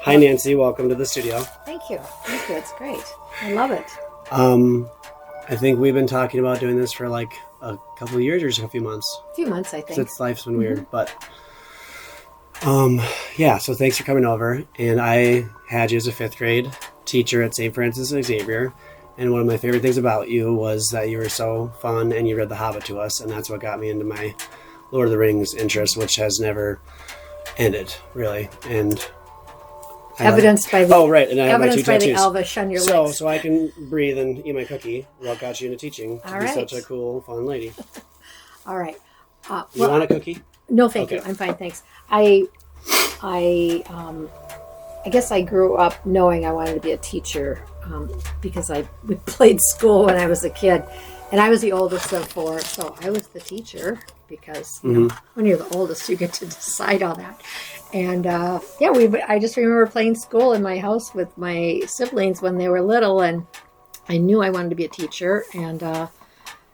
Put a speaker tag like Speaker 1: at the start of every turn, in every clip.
Speaker 1: Hi, Nancy. Welcome to the studio.
Speaker 2: Thank you. Thank you. It's great. I love it.
Speaker 1: I think we've been talking about doing this for like a couple of years or just a few months.
Speaker 2: A few months, I think.
Speaker 1: Since life's been weird, but yeah. So thanks for coming over. And I had you as a 5th grade teacher at St. Francis Xavier. And one of my favorite things about you was that you were so fun and you read The Hobbit to us, and that's what got me into my Lord of the Rings interest, which has never ended really. And
Speaker 2: evidenced by the
Speaker 1: and I have my 2 tattoos.
Speaker 2: Elvish on your legs.
Speaker 1: So I can breathe and eat my cookie. What got you into teaching?
Speaker 2: All
Speaker 1: to
Speaker 2: right.
Speaker 1: be such a cool, fun lady.
Speaker 2: All right.
Speaker 1: You want a cookie?
Speaker 2: No, thank you. I'm fine, thanks. I guess I grew up knowing I wanted to be a teacher because we played school when I was a kid, and I was the oldest of 4, so I was the teacher because you know, when you're the oldest, you get to decide all that. And I just remember playing school in my house with my siblings when they were little, and I knew I wanted to be a teacher. And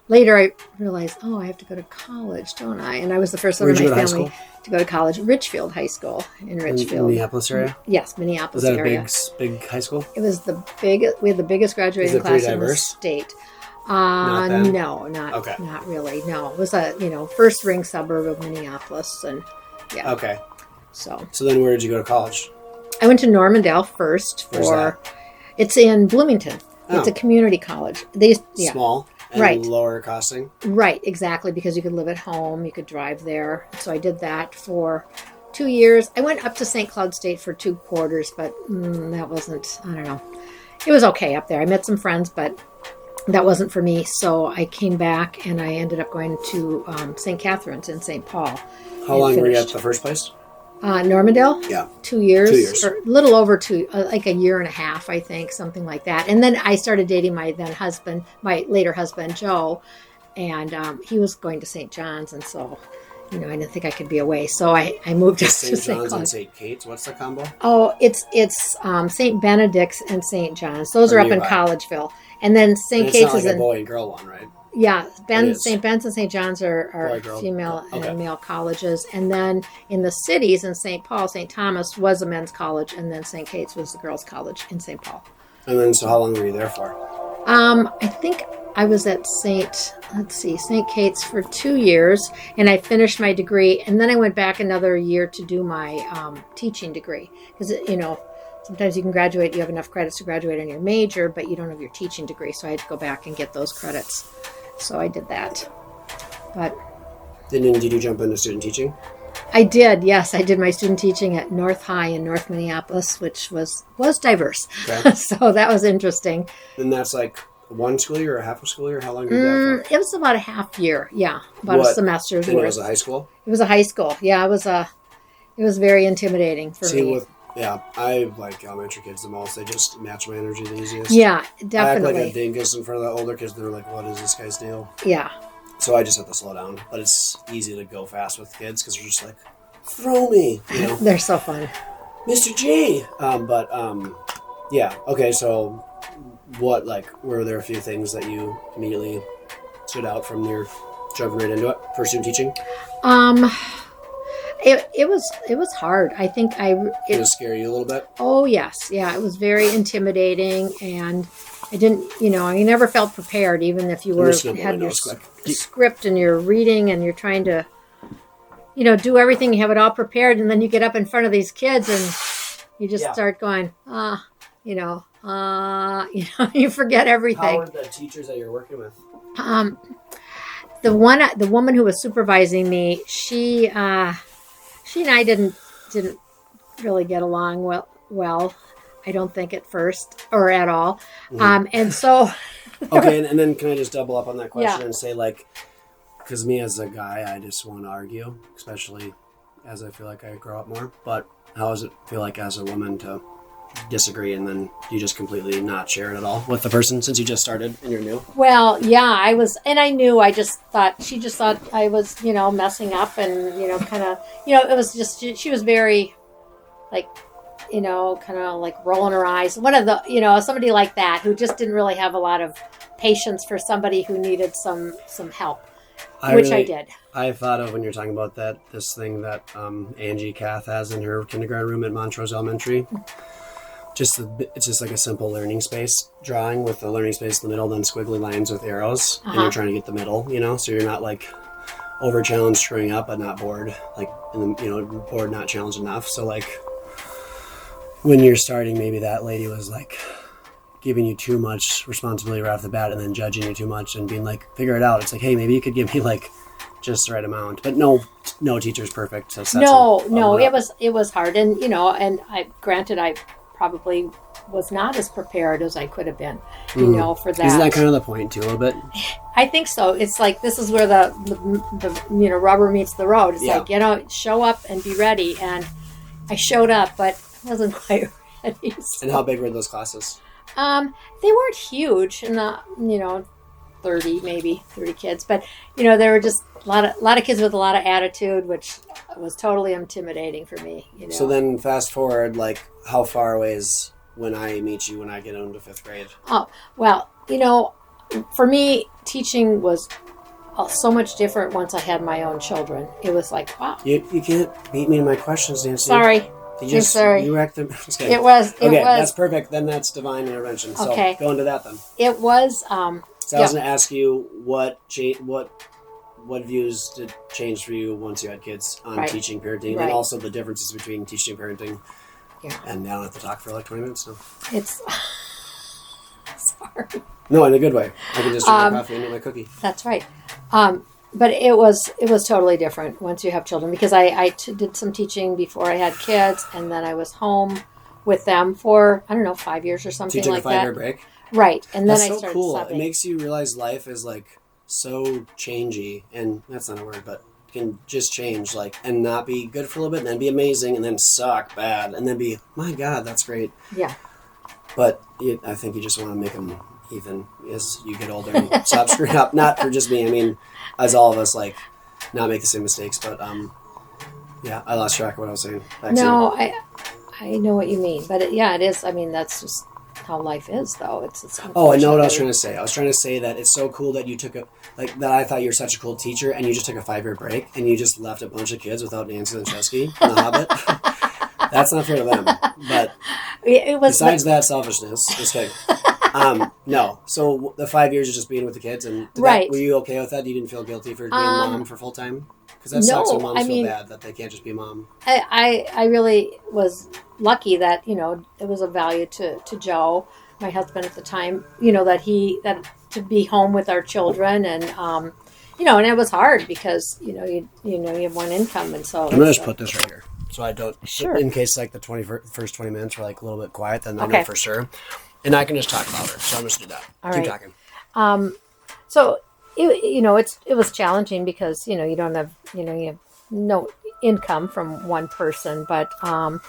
Speaker 2: later I realized, I have to go to college, don't I? And I was the first one in my family to go to college, Richfield High School in Richfield.
Speaker 1: Minneapolis area?
Speaker 2: Yes, Minneapolis area.
Speaker 1: Was that a big high school?
Speaker 2: It was we had the biggest graduating class in the state.
Speaker 1: Not then?
Speaker 2: No, not really. No, it was a first ring suburb of Minneapolis, and yeah.
Speaker 1: Okay.
Speaker 2: So
Speaker 1: then where did you go to college?
Speaker 2: I went to Normandale first.
Speaker 1: Where's that?
Speaker 2: It's in Bloomington.
Speaker 1: Oh.
Speaker 2: It's a community college.
Speaker 1: Small and
Speaker 2: right.
Speaker 1: Lower costing.
Speaker 2: Right, exactly, because you could live at home, you could drive there. So I did that for 2 years. I went up to St. Cloud State for 2 quarters, but that wasn't, I don't know. It was okay up there. I met some friends, but that wasn't for me. So I came back and I ended up going to St. Catherine's in St. Paul.
Speaker 1: How long were you at the first place?
Speaker 2: Normandale?
Speaker 1: Yeah.
Speaker 2: 2 years.
Speaker 1: 2 years.
Speaker 2: Or a little over 2, like a year and a half, I think, something like that. And then I started dating my later husband, Joe, and he was going to St. John's, and so, I didn't think I could be away. So I moved up to St.
Speaker 1: John's and St. Kate's. What's the combo?
Speaker 2: Oh, it's St. Benedict's and St. John's. Those are up in Collegeville. And then St. Kate's is
Speaker 1: a boy and girl one, right?
Speaker 2: Yeah, St. Ben's and St. John's are female and male colleges. And then in the cities, in St. Paul, St. Thomas was a men's college, and then St. Kate's was the girls' college in St. Paul.
Speaker 1: And then, so how long were you there for?
Speaker 2: I think I was at St. Kate's for 2 years, and I finished my degree. And then I went back another year to do my teaching degree. Because, sometimes you can graduate, you have enough credits to graduate on your major, but you don't have your teaching degree. So I had to go back and get those credits. So I did that. But
Speaker 1: did you jump into student teaching?
Speaker 2: I did, yes. I did my student teaching at North High in North Minneapolis, which was diverse. Okay. So that was interesting.
Speaker 1: And that's like one school year or a half a school year? How long did you do that for?
Speaker 2: It was about a half year, yeah. About a semester's worth.
Speaker 1: And it was a high school?
Speaker 2: It was a high school. Yeah, it was very intimidating for me.
Speaker 1: I like elementary kids the most. They just match my energy the easiest.
Speaker 2: Yeah, definitely.
Speaker 1: I act like a dingus in front of the older kids. They're like, what is this guy's deal?
Speaker 2: Yeah.
Speaker 1: So I just have to slow down. But it's easy to go fast with kids because they're just like, throw me.
Speaker 2: They're so fun.
Speaker 1: Mr. G. Yeah. Okay, so were there a few things that you immediately stood out from your jumping right into it for student teaching?
Speaker 2: It was hard. I think
Speaker 1: Did it scare you a little bit?
Speaker 2: Oh yes, yeah. It was very intimidating, and I didn't. I never felt prepared, even if you had your script and you're reading and you're trying to, do everything. You have it all prepared, and then you get up in front of these kids and you just start going, you forget everything.
Speaker 1: How were the teachers that you're working with?
Speaker 2: The woman who was supervising me, she and I didn't really get along well. I don't think at first or at all. And so.
Speaker 1: Okay, and then can I just double up on that question and say, because me as a guy, I just want to argue, especially as I feel like I grow up more. But how does it feel like as a woman to disagree and then you just completely not share it at all with the person since you just started and you're new?
Speaker 2: Well, yeah, I was, and I knew, she just thought I was, messing up and, kind of, it was just, she was very kind of like rolling her eyes. One of the, somebody like that who just didn't really have a lot of patience for somebody who needed some help. I did.
Speaker 1: I thought of when you're talking about this thing that Angie Kath has in her kindergarten room at Montrose Elementary. It's just like a simple learning space drawing with the learning space in the middle, then squiggly lines with arrows, and you're trying to get the middle, so you're not like over challenged, screwing up, but not bored, like bored, not challenged enough. So like when you're starting, maybe that lady was like giving you too much responsibility right off the bat, and then judging you too much and being like, figure it out. It's like, hey, maybe you could give me like just the right amount, but no teacher's perfect. So
Speaker 2: it was hard, and I probably was not as prepared as I could have been, for that.
Speaker 1: Isn't that kind of the point too, a little bit?
Speaker 2: I think so. It's like, this is where the rubber meets the road. It's like, show up and be ready. And I showed up, but I wasn't quite ready. So.
Speaker 1: And how big were those classes?
Speaker 2: They weren't huge, and 30 kids, but there were just a lot of kids with a lot of attitude, which was totally intimidating for me.
Speaker 1: So then fast forward, like how far away is when I meet you when I get into 5th grade?
Speaker 2: Oh, well, for me, teaching was so much different once I had my own children. It was like, wow.
Speaker 1: You can't beat me to my questions, Nancy.
Speaker 2: Sorry. I'm sorry.
Speaker 1: You wrecked them.
Speaker 2: It was.
Speaker 1: That's perfect. Then that's divine intervention. So go into that then.
Speaker 2: It was.
Speaker 1: So I was going to ask you what views did change for you once you had kids on teaching parenting, and also the differences between teaching parenting. Yeah. And now I don't have to talk for like 20 minutes. So.
Speaker 2: It's. Sorry.
Speaker 1: No, in a good way. I can just drink my coffee and eat my cookie.
Speaker 2: That's right. But it was totally different once you have children, because I did some teaching before I had kids, and then I was home with them for 5 years or something like that.
Speaker 1: So you took a 5-year break?
Speaker 2: Right, and then I started
Speaker 1: so cool.
Speaker 2: subbing.
Speaker 1: It makes you realize life is like so changey, and that's not a word, but can just change, like, and not be good for a little bit, and then be amazing, and then suck bad, and then be, my God, that's great.
Speaker 2: Yeah.
Speaker 1: But I think you just want to make them even as you get older and stop screwing up. Not for just me. I mean, as all of us, like, not make the same mistakes. But I lost track of what I was saying.
Speaker 2: No, I know what you mean. But it is. I mean, that's just how life is, though. It's
Speaker 1: I know what I was trying to say. I was trying to say that it's so cool that you took that I thought you were such a cool teacher, and you just took a 5-year break, and you just left a bunch of kids without Nancy Lenczewski in The Hobbit. That's not fair to them. But besides that selfishness, just kidding. No. So the 5 years of just being with the kids, and were you okay with that? You didn't feel guilty for being mom for full time? Because that sucks when moms feel bad that they can't just be mom.
Speaker 2: I really was lucky that it was a value to Joe, my husband at the time. That to be home with our children, and and it was hard because you have one income, and so
Speaker 1: I'm gonna just put this right here so I don't. Sure. In case like the first 20 minutes were like a little bit quiet, then I know for sure. And I can just talk louder, so I'm just going to do that. Keep talking.
Speaker 2: So, it was challenging because, you don't have, you have no income from one person, but I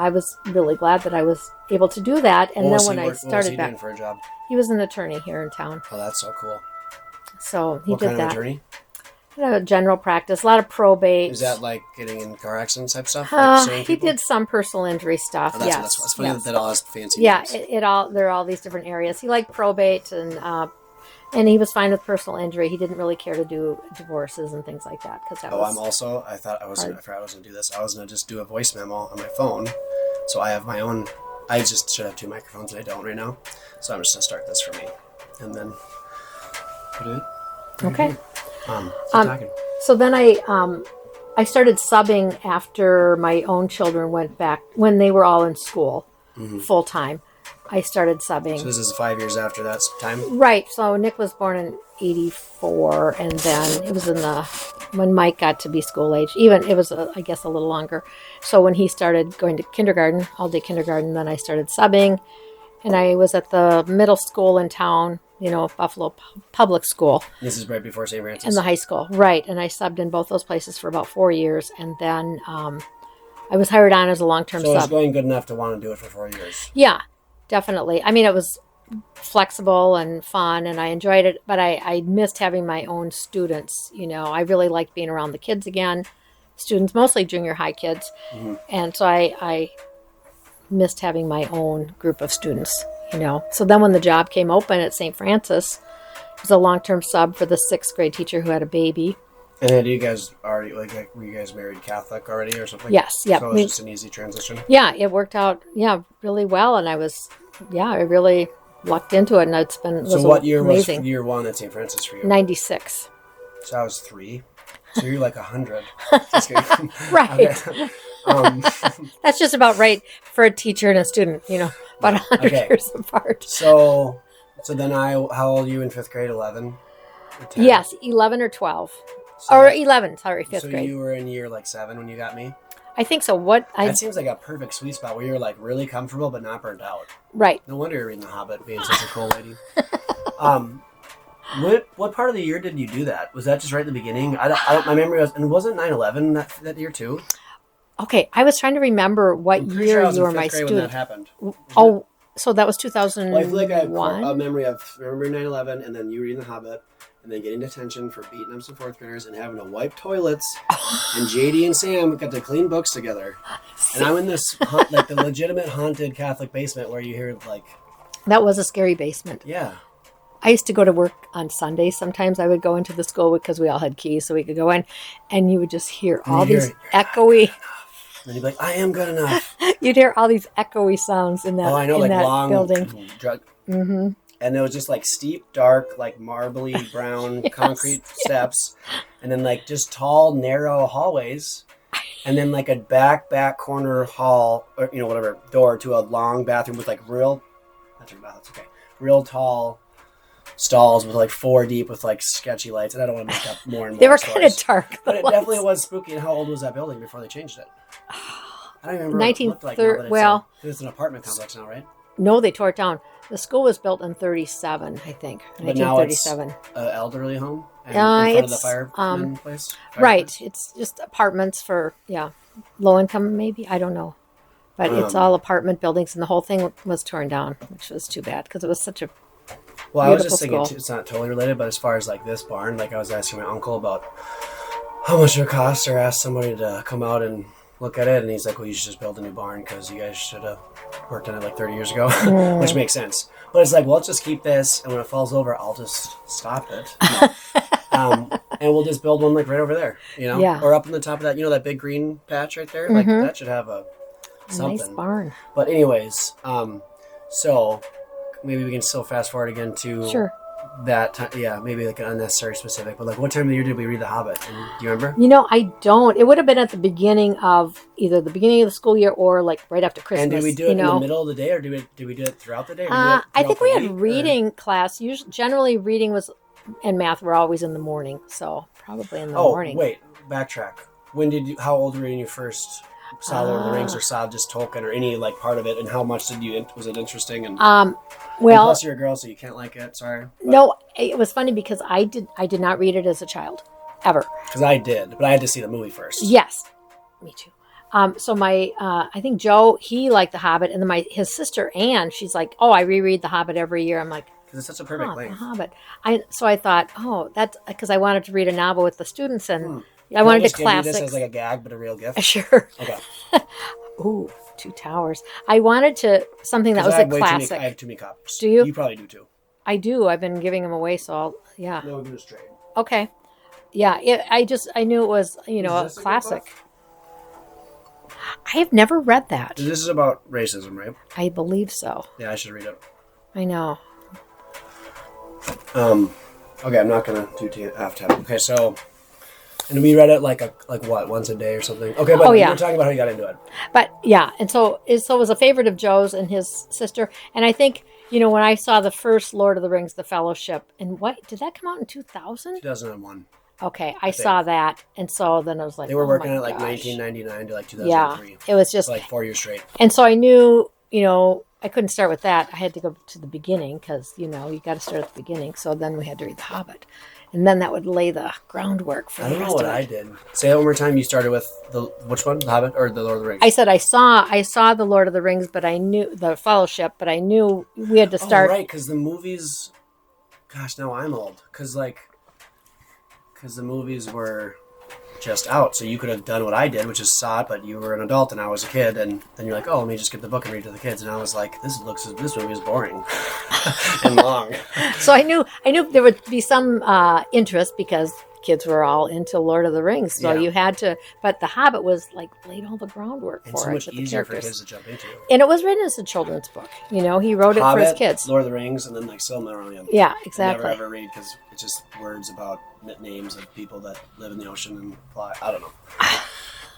Speaker 2: was really glad that I was able to do that. And then when I started
Speaker 1: what was he doing for a job?
Speaker 2: He was an attorney here in town.
Speaker 1: Oh, that's so cool.
Speaker 2: So he
Speaker 1: what
Speaker 2: did
Speaker 1: kind
Speaker 2: that.
Speaker 1: Of attorney?
Speaker 2: General practice, a lot of probate.
Speaker 1: Is that like getting in car accidents type stuff?
Speaker 2: He did some personal injury stuff.
Speaker 1: Oh, that's funny that all has fancy
Speaker 2: names.
Speaker 1: There
Speaker 2: are all these different areas. He liked probate, and he was fine with personal injury. He didn't really care to do divorces and things like that because
Speaker 1: I forgot I was going to do this. I was going to just do a voice memo on my phone, so I have my own. I just should have 2 microphones and I don't right now, so I'm just going to start this for me, and then put it.
Speaker 2: Okay.
Speaker 1: Talking.
Speaker 2: So then I started subbing after my own children went back when they were all in school full time. I started subbing.
Speaker 1: So this is 5 years after that time?
Speaker 2: Right. So Nick was born in 1984, and then it was when Mike got to be school age. Even it was, I guess, a little longer. So when he started going to kindergarten, all day kindergarten, then I started subbing, and I was at the middle school in town. Buffalo Public School.
Speaker 1: This is right before St. Francis.
Speaker 2: In the high school, right. And I subbed in both those places for about 4 years. And then I was hired on as a long-term sub.
Speaker 1: So it was going good enough to want to do it for 4 years.
Speaker 2: Yeah, definitely. I mean, it was flexible and fun, and I enjoyed it. But I missed having my own students. I really liked being around the kids again. Students, mostly junior high kids. Mm-hmm. And so I missed having my own group of students. So then when the job came open at St. Francis, was a long-term sub for the 6th grade teacher who had a baby.
Speaker 1: And then you guys already, like, were you guys married Catholic already or something?
Speaker 2: Yes, yeah.
Speaker 1: So it was just an easy transition?
Speaker 2: Yeah, it worked out, really well. And I really lucked into it. And it was
Speaker 1: what year
Speaker 2: amazing.
Speaker 1: was year one at St. Francis for you?
Speaker 2: 96.
Speaker 1: So I was 3. So you're like 100. Just kidding.
Speaker 2: Right. That's just about right for a teacher and a student, about 100 years apart.
Speaker 1: So then how old are you in 5th grade? 11? Or 10?
Speaker 2: Yes, 11 or 12.
Speaker 1: So
Speaker 2: 11, sorry, 5th grade.
Speaker 1: So you were in year like 7 when you got me?
Speaker 2: I think so.
Speaker 1: That seems like a perfect sweet spot where you're like really comfortable but not burnt out.
Speaker 2: Right.
Speaker 1: No wonder you're reading The Hobbit, being such a cool lady. What part of the year did you do that? Was that just right at the beginning? I don't my memory was, and wasn't 9/11 that year too?
Speaker 2: Okay, I was trying to remember what year you were my student. When
Speaker 1: that happened.
Speaker 2: So that was 2001.
Speaker 1: Well, I feel like I have a memory of remembering 9/11 and then you reading The Hobbit and then getting detention for beating up some 4th graders and having to wipe toilets. And JD and Sam got to clean books together. And I'm in this like the legitimate haunted Catholic basement where you hear like.
Speaker 2: That was a scary basement.
Speaker 1: Yeah.
Speaker 2: I used to go to work on Sundays. Sometimes I would go into the school because we all had keys so we could go in. And you would just hear all these echoey.
Speaker 1: And then you'd be like, I am good enough.
Speaker 2: You'd hear all these echoey sounds in that,
Speaker 1: long
Speaker 2: building.
Speaker 1: Mm-hmm. And it was just like steep, dark, like marbly brown concrete steps. And then like just tall, narrow hallways. And then like a back corner hall, or whatever, door to a long bathroom with like real tall stalls with like 4 deep with like sketchy lights. And I don't want to make up more and more.
Speaker 2: They were kind of dark.
Speaker 1: But it definitely was spooky. And how old was that building before they changed it? I don't remember
Speaker 2: 1930.
Speaker 1: It's an apartment complex now, right?
Speaker 2: No, they tore it down. The school was built in 37, I think.
Speaker 1: But 1937. Now it's an elderly home in front of the fireman place?
Speaker 2: Right. It's just apartments for, low income maybe. I don't know. But it's all apartment buildings, and the whole thing was torn down, which was too bad because it was such a
Speaker 1: Well, I was just thinking,
Speaker 2: school.
Speaker 1: It's not totally related, but as far as like this barn, like I was asking my uncle about how much it would cost, or asked somebody to come out and look at it, and he's like, well, you should just build a new barn because you guys should have worked on it like 30 years ago, which makes sense. But it's like, well, let's just keep this, and when it falls over, I'll just stop it. And we'll just build one like right over there,
Speaker 2: Yeah.
Speaker 1: or up on the top of that, that big green patch right there. Like that should have something.
Speaker 2: Nice barn.
Speaker 1: But anyways, so maybe we can still fast forward again to that time. Yeah, maybe like an unnecessary specific, but like what time of the year did we read The Hobbit? And do you remember?
Speaker 2: I don't. It would have been at the beginning of either the beginning of the school year or like right after Christmas.
Speaker 1: And did we do it in the middle of the day, or did we do it throughout the day?
Speaker 2: I think we had reading class. Generally, reading and math were always in the morning, so probably in the morning.
Speaker 1: Oh, wait, backtrack. How old were you when you first saw Lord of the Rings, or saw just Tolkien, or any like part of it, and how much was it interesting? And
Speaker 2: well,
Speaker 1: plus you're a girl, so you can't like it. Sorry. But,
Speaker 2: no, it was funny because I did not read it as a child, ever.
Speaker 1: Because I did, but I had to see the movie first.
Speaker 2: Yes, me too. So my, I think Joe, he liked The Hobbit, and then his sister Anne, she's like, oh, I reread The Hobbit every year. I'm like,
Speaker 1: because it's such a perfect length.
Speaker 2: The Hobbit. So I thought, that's because I wanted to read a novel with the students, and I wanted to classics.
Speaker 1: This as like a gag, but a real gift.
Speaker 2: Sure.
Speaker 1: Okay.
Speaker 2: Ooh, 2 towers. I wanted something that was a classic.
Speaker 1: I have too many copies.
Speaker 2: Do you?
Speaker 1: You probably do too.
Speaker 2: I do. I've been giving them away, so
Speaker 1: No, we'll do this trade.
Speaker 2: Okay. Yeah. I knew it was, a classic. I have never read that.
Speaker 1: This is about racism, right?
Speaker 2: I believe so.
Speaker 1: Yeah, I should read it.
Speaker 2: I know.
Speaker 1: Okay, I'm not gonna do half time. Okay, so, and we read it like what, once a day or something. Okay, but you were talking about how you got into it.
Speaker 2: But yeah, and so it was a favorite of Joe's and his sister. And I think when I saw the first Lord of the Rings, The Fellowship, and what did that come out in 2000?
Speaker 1: 2001.
Speaker 2: Okay, I saw that, and so then I was like,
Speaker 1: they were working on it like 1999 to like 2003.
Speaker 2: Yeah, it was just
Speaker 1: like 4 years straight.
Speaker 2: And so I knew, I couldn't start with that. I had to go to the beginning because, you got to start at the beginning. So then we had to read The Hobbit. And then that would lay the groundwork for the rest of it. I don't know what
Speaker 1: I did. Say it one more time. You started with which one? The Hobbit or the Lord of the Rings?
Speaker 2: I said I saw the Lord of the Rings, but I knew the Fellowship, but I knew we had to start.
Speaker 1: Oh, right, because the movies, gosh, now I'm old. Because the movies were just out. So you could have done what I did, which is saw it, but you were an adult and I was a kid, and then you're like, oh, let me just get the book and read to the kids. And I was like, this movie is boring and long.
Speaker 2: So I knew there would be some interest because kids were all into Lord of the Rings. So you had to, but The Hobbit was like laid all the groundwork
Speaker 1: and
Speaker 2: for
Speaker 1: so
Speaker 2: it.
Speaker 1: much easier for kids to jump into.
Speaker 2: And it was written as a children's book. You know, he wrote
Speaker 1: Hobbit,
Speaker 2: it for his kids.
Speaker 1: Lord of the Rings, and then like Silmarillion.
Speaker 2: Yeah, exactly.
Speaker 1: I never ever read because it's just words about names of people that live in the ocean and fly. I don't know.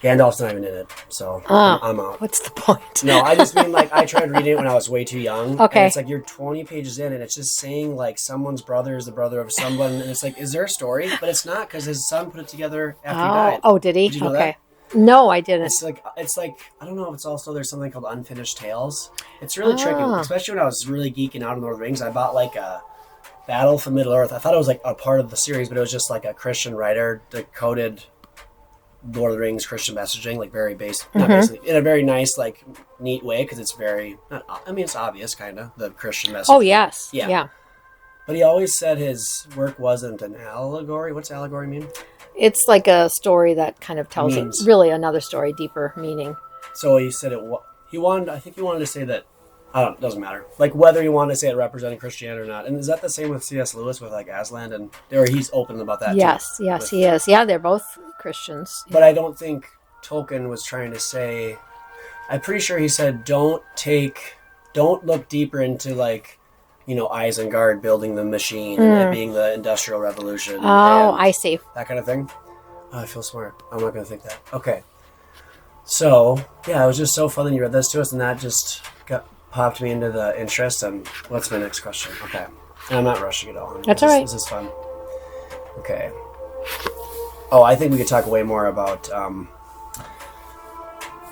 Speaker 1: Gandalf's not even in it, so I'm out.
Speaker 2: What's the point?
Speaker 1: No, I just mean like I tried reading it when I was way too young.
Speaker 2: Okay.
Speaker 1: And it's like you're 20 pages in and it's just saying like someone's brother is the brother of someone. And it's like, is there a story? But it's not because his son put it together after he died.
Speaker 2: Oh, did he?
Speaker 1: Did you know
Speaker 2: okay.
Speaker 1: that?
Speaker 2: No, I didn't.
Speaker 1: It's like, I don't know if it's also, there's something called Unfinished Tales. It's really tricky, especially when I was really geeking out on Lord of the Rings. I bought like a Battle for Middle-earth. I thought it was like a part of the series, but it was just like a Christian writer decoded Lord of the Rings Christian messaging, like very basic, not basically, in a very nice, like neat way, because it's very, it's obvious, kind of, the Christian message.
Speaker 2: Oh, yes. Yeah.
Speaker 1: But he always said his work wasn't an allegory. What's allegory mean?
Speaker 2: It's like a story that kind of tells it really another story, deeper meaning.
Speaker 1: So he said I think he wanted to say that, it doesn't matter. Like whether he wanted to say it representing Christianity or not. And is that the same with C.S. Lewis with like Aslan or he's open about that
Speaker 2: yes,
Speaker 1: too?
Speaker 2: Yes, he is. Yeah, they're both Christians.
Speaker 1: But I don't think Tolkien was trying to say, I'm pretty sure he said don't look deeper into like, Isengard building the machine and it being the Industrial Revolution.
Speaker 2: Oh, I see.
Speaker 1: That kind of thing. Oh, I feel smart. I'm not going to think that. Okay. So, yeah, it was just so fun that you read this to us and that just popped me into the interest. And what's my next question? Okay. And I'm not rushing at all.
Speaker 2: That's all right.
Speaker 1: This is fun. Okay. Oh, I think we could talk way more about, I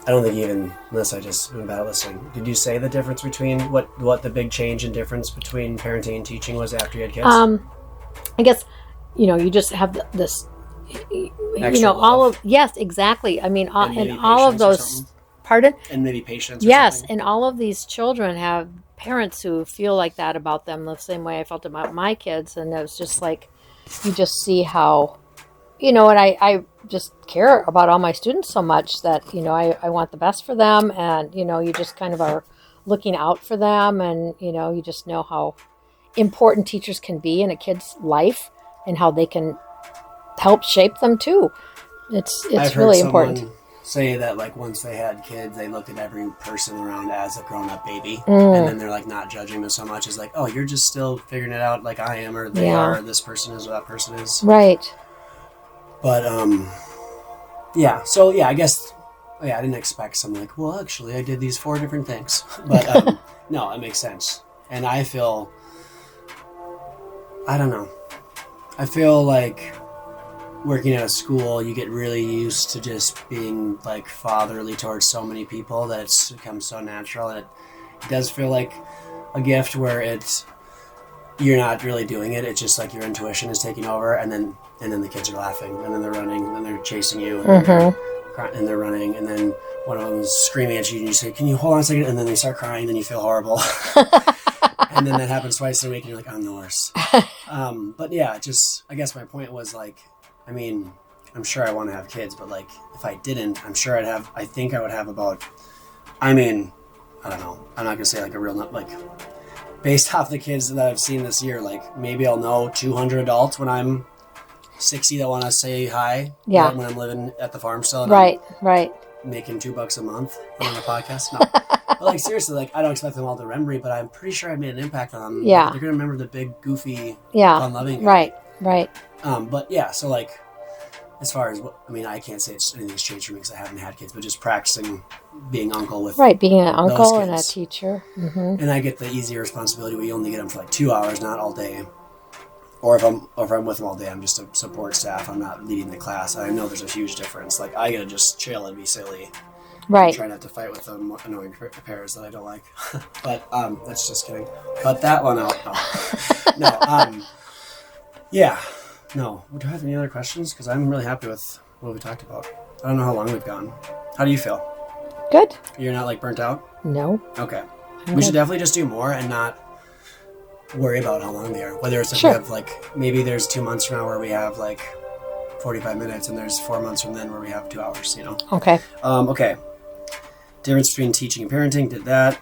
Speaker 1: don't think even, unless I just am bad at listening. Did you say the difference between, what the big change and difference between parenting and teaching was after you had kids?
Speaker 2: I guess, you just have this, all of, yes, exactly. I mean, and all of those, pardon?
Speaker 1: And maybe patience.
Speaker 2: Yes, and all of these children have parents who feel like that about them the same way I felt about my kids. And it was just like, you just see how, and I just care about all my students so much that, I want the best for them. And, you just kind of are looking out for them. And, you just know how important teachers can be in a kid's life and how they can help shape them too. It's really important.
Speaker 1: Say that like once they had kids, they looked at every person around as a grown-up baby, and then they're like not judging them so much as like, oh, you're just still figuring it out like I am, or they are, or this person is, or that person is.
Speaker 2: Right.
Speaker 1: But so I guess I didn't expect something like, well, actually, I did these 4 different things, but no, it makes sense, and I feel, I don't know, I feel like working at a school, you get really used to just being like fatherly towards so many people that it's become so natural, and it does feel like a gift where you're not really doing it. It's just like your intuition is taking over, and then the kids are laughing, and then they're running, and then they're chasing you, and they're running, and then one of them is screaming at you, and you say, "Can you hold on a second?" And then they start crying, and then you feel horrible. And then that happens twice a week, and you're like, "I'm the worst." But yeah, I guess my point was like, I mean, I'm sure I want to have kids, but like, if I didn't, I'm sure I think I would have about, I don't know, I'm not going to say like a real, like, based off the kids that I've seen this year, like, maybe I'll know 200 adults when I'm 60 that want to say hi.
Speaker 2: Yeah.
Speaker 1: When I'm living at the farm still.
Speaker 2: Right.
Speaker 1: Making $2 a month on a podcast. No. But like, seriously, like, I don't expect them all to remember me, but I'm pretty sure I made an impact on them.
Speaker 2: Yeah.
Speaker 1: They're going to remember the big, goofy, fun-loving guy.
Speaker 2: Right.
Speaker 1: But yeah, so like, as far as I can't say anything's changed for me because I haven't had kids, but just practicing being uncle with
Speaker 2: being an uncle and a teacher, and
Speaker 1: I get the easier responsibility where you only get them for like 2 hours, not all day. Or if I'm with them all day, I'm just a support staff. I'm not leading the class. I know there's a huge difference. Like I gotta just chill and be silly,
Speaker 2: right?
Speaker 1: And try not to fight with them annoying pairs that I don't like. But that's just kidding. Cut that one out. No. Yeah. No. Do I have any other questions? Because I'm really happy with what we talked about. I don't know how long we've gone. How do you feel?
Speaker 2: Good.
Speaker 1: You're not like burnt out?
Speaker 2: No.
Speaker 1: Okay. We should definitely just do more and not worry about how long they are. Whether it's like
Speaker 2: sure.
Speaker 1: we have like, maybe there's 2 months from now where we have like 45 minutes, and there's 4 months from then where we have 2 hours,
Speaker 2: Okay.
Speaker 1: Okay. Difference between teaching and parenting, did that.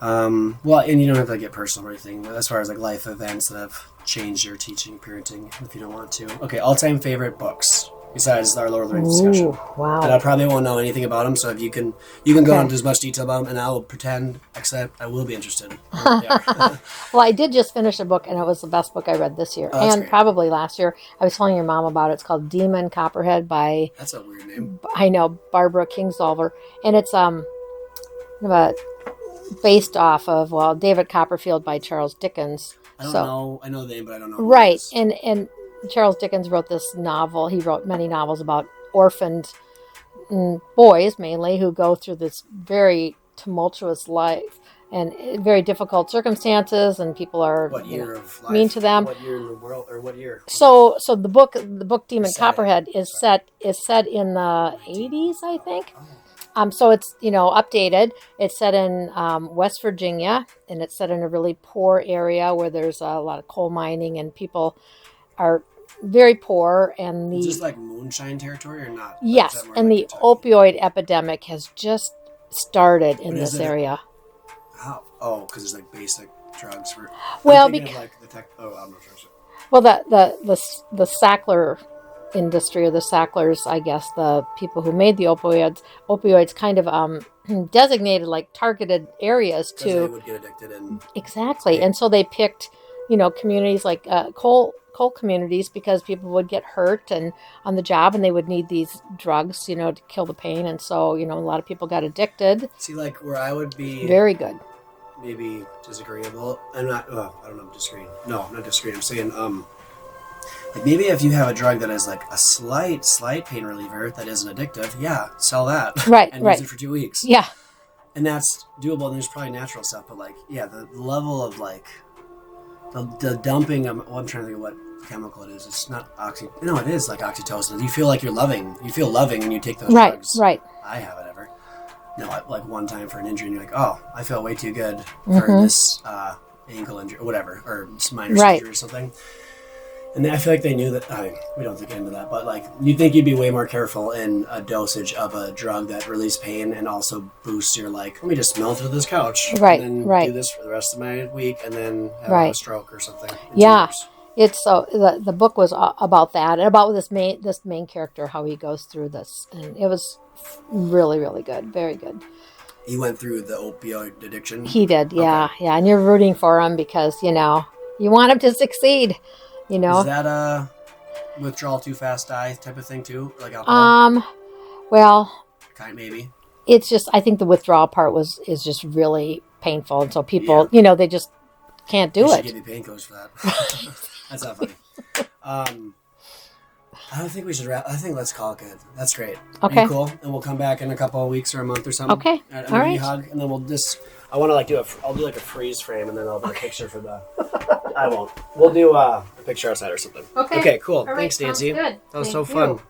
Speaker 1: Well, and you don't have to get personal or anything, but as far as like life events that have changed your teaching and parenting, if you don't want to. Okay, all-time favorite books besides our Lord of the Rings discussion.
Speaker 2: Wow.
Speaker 1: And I probably won't know anything about them, so if you can go into as much detail about them, and I will pretend, except I will be interested.
Speaker 2: Well, I did just finish a book, and it was the best book I read this year,
Speaker 1: Oh, that's
Speaker 2: and
Speaker 1: great.
Speaker 2: probably last year. I was telling your mom about it. It's called Demon Copperhead by,
Speaker 1: That's a weird name.
Speaker 2: I know, Barbara Kingsolver, and it's based off of David Copperfield by Charles Dickens.
Speaker 1: I don't know. I know the name, but I don't know.
Speaker 2: Right, and Charles Dickens wrote this novel. He wrote many novels about orphaned boys, mainly, who go through this very tumultuous life and very difficult circumstances, and people are
Speaker 1: What year of life?
Speaker 2: mean to them.
Speaker 1: What year in the world, or what year?
Speaker 2: So the book Demon
Speaker 1: Set.
Speaker 2: Copperhead is set in the 80s, I think. So it's, updated. It's set in West Virginia, and it's set in a really poor area where there's a lot of coal mining, and people are very poor. And
Speaker 1: Is this like moonshine territory or not?
Speaker 2: yes, and the opioid epidemic has just started in this area.
Speaker 1: How? Oh, because it's like basic drugs for.
Speaker 2: Well,
Speaker 1: I'm not sure.
Speaker 2: Well, the Sackler industry, or the Sacklers, I guess, the people who made the opioids kind of designated like targeted areas to.
Speaker 1: They would get addicted and.
Speaker 2: Exactly, and so they picked, communities like coal communities, because people would get hurt and on the job, and they would need these drugs, to kill the pain, and so a lot of people got addicted.
Speaker 1: See, like where I would be.
Speaker 2: Very good.
Speaker 1: Maybe disagreeable. I'm not. I don't know. I'm disagreeing. No, I'm not disagreeing. I'm saying like maybe if you have a drug that is like a slight pain reliever that isn't addictive, yeah, sell that.
Speaker 2: Right,
Speaker 1: and
Speaker 2: right.
Speaker 1: use it for 2 weeks.
Speaker 2: Yeah.
Speaker 1: And that's doable. And there's probably natural stuff, but like, yeah, the level of like the dumping of. Well, I'm trying to think of what chemical it is. It's not No, it is like oxytocin. You feel like you're loving. You feel loving when you take those drugs.
Speaker 2: Right.
Speaker 1: I haven't ever. No, like one time for an injury, and you're like, oh, I feel way too good for this ankle injury or whatever, or minor surgery or something. And I feel like they knew that. We don't have to get into that, but like you'd think you'd be way more careful in a dosage of a drug that relieves pain and also boosts your let me just melt into this couch,
Speaker 2: Right,
Speaker 1: and then
Speaker 2: right.
Speaker 1: do this for the rest of my week, and then have a stroke or something. in 2
Speaker 2: Yeah.
Speaker 1: years.
Speaker 2: It's the book was about that, and about this main character, how he goes through this, and it was really, really good, very good.
Speaker 1: He went through the opioid addiction.
Speaker 2: He did, yeah,
Speaker 1: Okay.
Speaker 2: yeah, and you're rooting for him because you want him to succeed.
Speaker 1: Is that a withdrawal too fast die type of thing too, like alcohol?
Speaker 2: Well,
Speaker 1: Maybe.
Speaker 2: it's just I think the withdrawal part is just really painful, and so people, they just can't do
Speaker 1: They should
Speaker 2: it.
Speaker 1: give you painkillers for that. That's not funny. I don't think we should wrap. I think let's call it good. That's great.
Speaker 2: Okay.
Speaker 1: Are you cool? And we'll come back in a couple of weeks or a month or something.
Speaker 2: Okay.
Speaker 1: And
Speaker 2: All right.
Speaker 1: hug, and then we'll just. I want to I'll do like a freeze frame, and then I'll do a picture for the. I won't. We'll do a picture outside or something.
Speaker 2: Okay.
Speaker 1: Okay. Cool.
Speaker 2: All right,
Speaker 1: Thanks,
Speaker 2: sounds
Speaker 1: Nancy.
Speaker 2: good.
Speaker 1: That was
Speaker 2: Thank
Speaker 1: so fun.
Speaker 2: you.